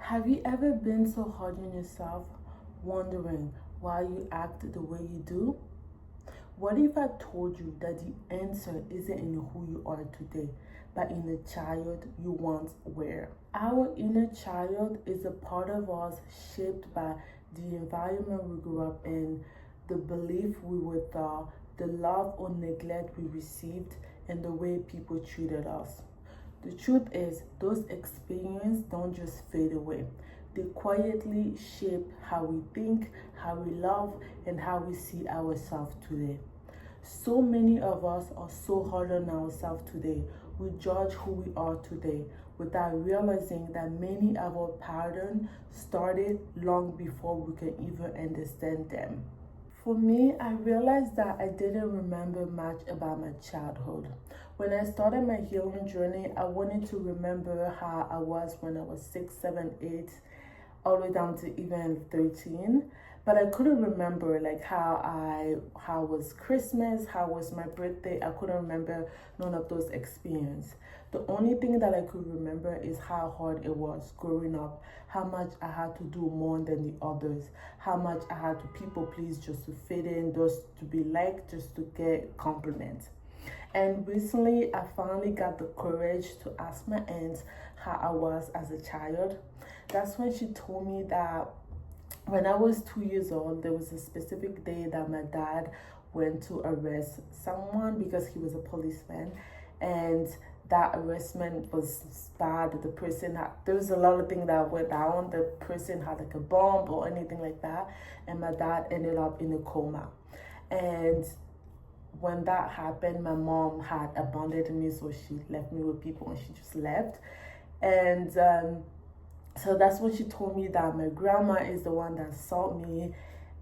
Have you ever been so hard on yourself, wondering why you act the way you do? What if I told you that the answer isn't in who you are today, but in the child you once were? Our inner child is a part of us shaped by the environment we grew up in, the belief we were taught, the love or neglect we received, and the way people treated us. The truth is, those experiences don't just fade away. They quietly shape how we think, how we love, and how we see ourselves today. So many of us are so hard on ourselves today. We judge who we are today without realizing that many of our patterns started long before we can even understand them. For me, I realized that I didn't remember much about my childhood. When I started my healing journey, I wanted to remember how I was when I was 6, 7, 8, all the way down to even 13. But I couldn't remember like how was Christmas, how was my birthday. I couldn't remember none of those experiences. The only thing that I could remember is how hard it was growing up, how much I had to do more than the others, how much I had to people please just to fit in, just to be liked, just to get compliments. And recently, I finally got the courage to ask my aunt how I was as a child. That's when she told me that when I was 2 years old, there was a specific day that my dad went to arrest someone because he was a policeman, and that arrestment was bad. The person had, there was a lot of things that went down. The person had like a bomb or anything like that, and my dad ended up in a coma. And when that happened, my mom had abandoned me, so she left me with people and she just left. And so that's when she told me that my grandma is the one that saw me.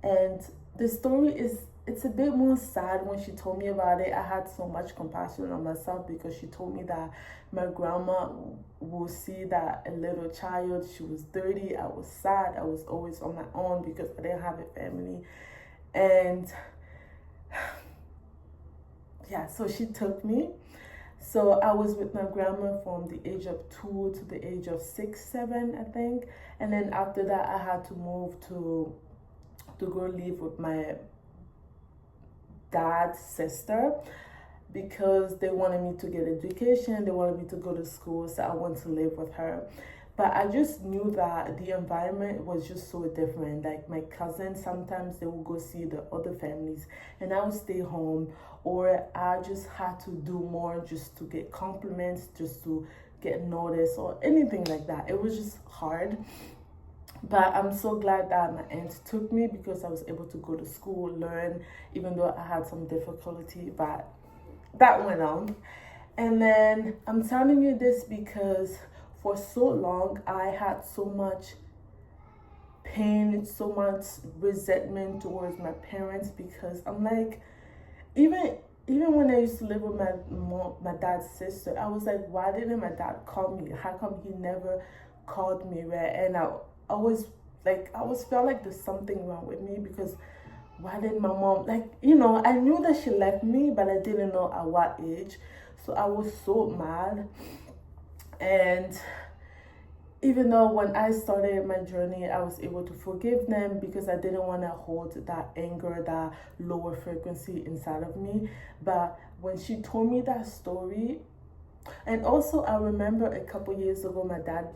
And the story is, it's a bit more sad when she told me about it. I had so much compassion on myself because she told me that my grandma will see that a little child, she was dirty, I was sad, I was always on my own because I didn't have a family. And yeah, so she took me. So I was with my grandma from the age of 2 to the age of 6, 7, I think. And then after that, I had to move to go live with my dad's sister because they wanted me to get education. They wanted me to go to school, so I went to live with her. But I just knew that the environment was just so different. Like my cousins, sometimes they would go see the other families and I would stay home, or I just had to do more just to get compliments, just to get noticed or anything like that. It was just hard. But I'm so glad that my aunt took me because I was able to go to school, learn, even though I had some difficulty, but that went on. And then I'm telling you this because for so long I had so much pain, so much resentment towards my parents because I'm like, even when I used to live with my mom, my dad's sister, I was like, why didn't my dad call me? How come he never called me, right? And I always I always felt like there's something wrong with me because why did my mom, I knew that she left me, but I didn't know at what age. So I was so mad. And even though when I started my journey, I was able to forgive them because I didn't want to hold that anger, that lower frequency inside of me. But when she told me that story, and also I remember a couple years ago, my dad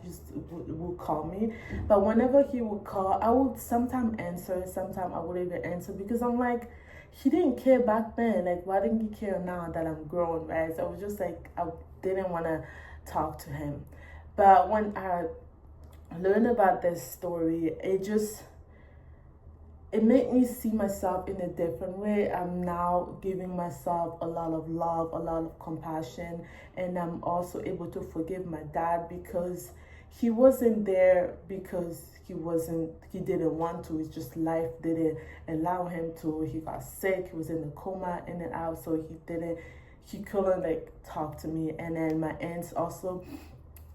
would call me, but whenever he would call, I would sometimes answer, sometimes I wouldn't even answer because I'm like, he didn't care back then. Like, why didn't he care now that I'm grown, right? So I was just like, I didn't want to talk to him. But when I learned about this story, it made me see myself in a different way. I'm now giving myself a lot of love, a lot of compassion, and I'm also able to forgive my dad because he wasn't there because he didn't want to. It's just life didn't allow him to. He got sick, he was in a coma, in and out, so he couldn't talk to me. And then my aunts also,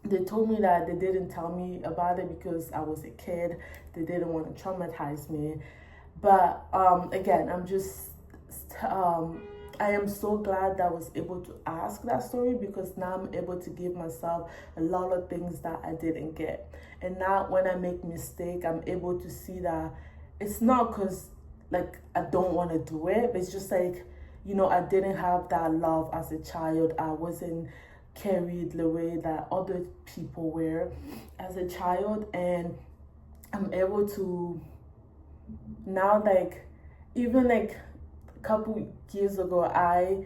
they told me that they didn't tell me about it because I was a kid. They didn't want to traumatize me. But again, I am so glad that I was able to ask that story, because now I'm able to give myself a lot of things that I didn't get. And now when I make mistake, I'm able to see that it's not because like I don't want to do it, but it's just like, you know, I didn't have that love as a child. I wasn't carried the way that other people were as a child. And I'm able to now, like, even like a couple years ago, I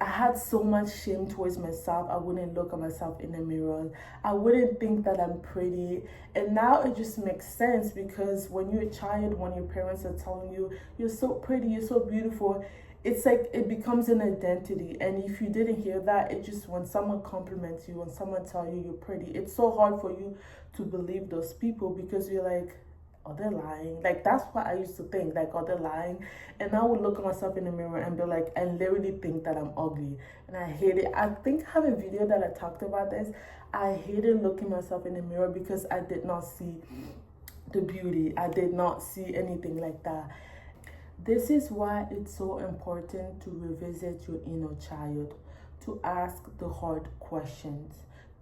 had so much shame towards myself. I wouldn't look at myself in the mirror. I wouldn't think that I'm pretty. And now it just makes sense, because when you're a child, when your parents are telling you, you're so pretty, you're so beautiful, it's like it becomes an identity. And if you didn't hear that, it just, when someone compliments you, when someone tells you you're pretty, it's so hard for you to believe those people, because you're like, oh, they're lying. Like, that's what I used to think, like, oh, they're lying. And I would look at myself in the mirror and be like, I literally think that I'm ugly, and I hate it. I think I have a video that I talked about this. I hated looking myself in the mirror because I did not see the beauty. I did not see anything like that. This is why it's so important to revisit your inner child, to ask the hard questions,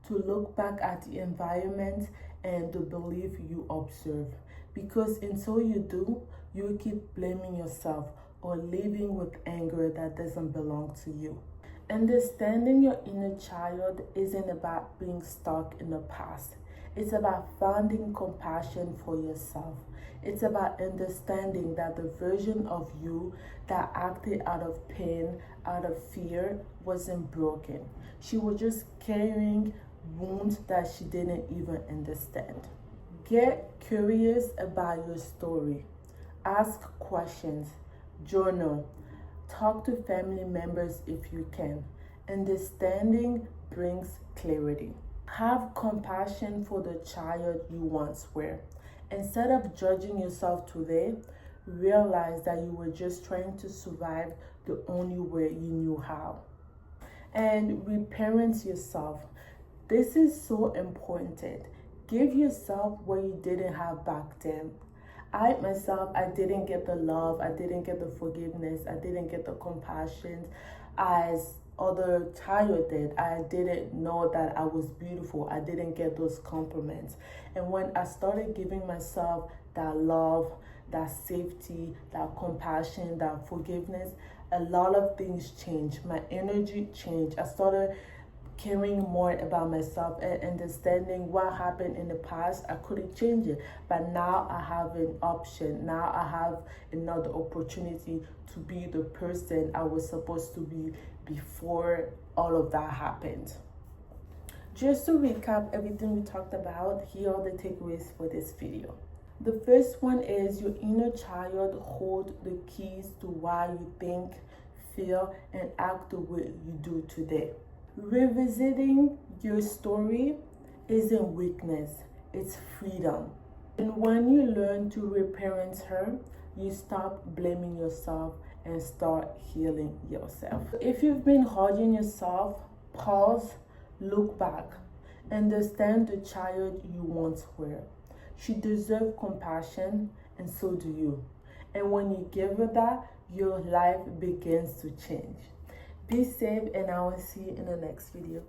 to look back at the environment and the belief you observe. Because until you do, you will keep blaming yourself or living with anger that doesn't belong to you. Understanding your inner child isn't about being stuck in the past. It's about finding compassion for yourself. It's about understanding that the version of you that acted out of pain, out of fear, wasn't broken. She was just carrying wounds that she didn't even understand. Get curious about your story. Ask questions. Journal. Talk to family members if you can. Understanding brings clarity. Have compassion for the child you once were. Instead of judging yourself today, realize that you were just trying to survive the only way you knew how. And reparent yourself. This is so important. Give yourself what you didn't have back then. I myself, I didn't get the love, I didn't get the forgiveness, I didn't get the compassion as other child did. I didn't know that I was beautiful. I didn't get those compliments. And when I started giving myself that love, that safety, that compassion, that forgiveness, a lot of things changed. My energy changed. I started caring more about myself and understanding what happened in the past. I couldn't change it, but now I have an option. Now I have another opportunity to be the person I was supposed to be before all of that happened. Just to recap everything we talked about, here are the takeaways for this video. The first one is your inner child holds the keys to why you think, feel, and act the way you do today. Revisiting your story isn't weakness, it's freedom. And when you learn to reparent her, you stop blaming yourself and start healing yourself. If you've been hurting yourself, pause, look back, understand the child you once were. She deserves compassion, and so do you. And when you give her that, your life begins to change. Be safe, and I will see you in the next video.